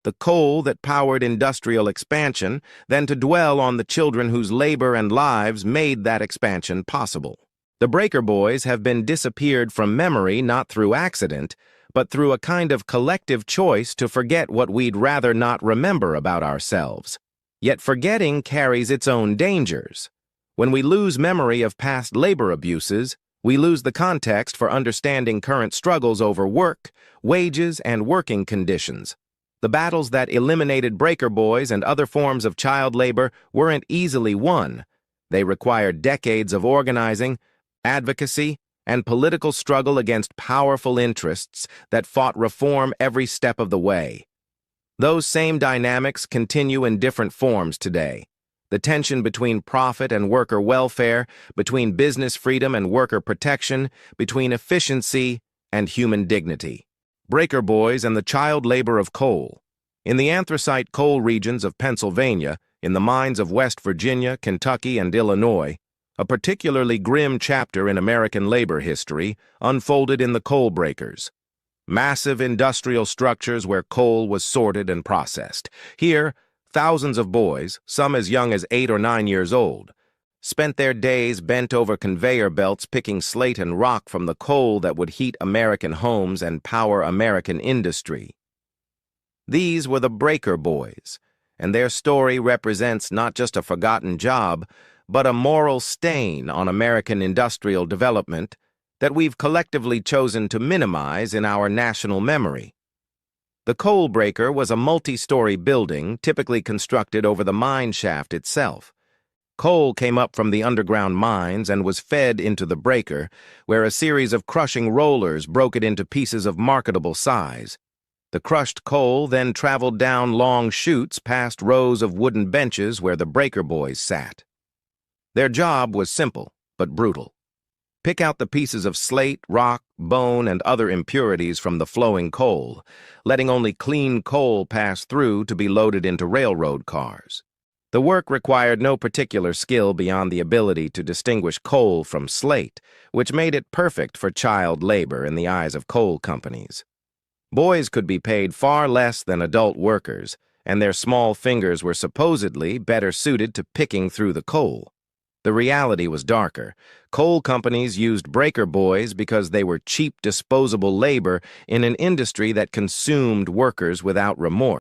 the coal that powered industrial expansion, than to dwell on the children whose labor and lives made that expansion possible. The Breaker Boys have been disappeared from memory not through accident, but through a kind of collective choice to forget what we'd rather not remember about ourselves. Yet forgetting carries its own dangers. When we lose memory of past labor abuses, we lose the context for understanding current struggles over work, wages, and working conditions. The battles that eliminated Breaker Boys and other forms of child labor weren't easily won. They required decades of organizing, advocacy, and political struggle against powerful interests that fought reform every step of the way. Those same dynamics continue in different forms today. The tension between profit and worker welfare, between business freedom and worker protection, between efficiency and human dignity. Breaker Boys and the child labor of coal. In the anthracite coal regions of Pennsylvania, in the mines of West Virginia, Kentucky, and Illinois, a particularly grim chapter in American labor history unfolded in the coal breakers. Massive industrial structures where coal was sorted and processed. Here, thousands of boys, some as young as 8 or 9 years old, spent their days bent over conveyor belts picking slate and rock from the coal that would heat American homes and power American industry. These were the Breaker Boys, and their story represents not just a forgotten job, but a moral stain on American industrial development that we've collectively chosen to minimize in our national memory. The coal breaker was a multi-story building typically constructed over the mine shaft itself. Coal came up from the underground mines and was fed into the breaker, where a series of crushing rollers broke it into pieces of marketable size. The crushed coal then traveled down long chutes past rows of wooden benches where the Breaker Boys sat. Their job was simple, but brutal. Pick out the pieces of slate, rock, bone, and other impurities from the flowing coal, letting only clean coal pass through to be loaded into railroad cars. The work required no particular skill beyond the ability to distinguish coal from slate, which made it perfect for child labor in the eyes of coal companies. Boys could be paid far less than adult workers, and their small fingers were supposedly better suited to picking through the coal. The reality was darker. Coal companies used Breaker Boys because they were cheap, disposable labor in an industry that consumed workers without remorse.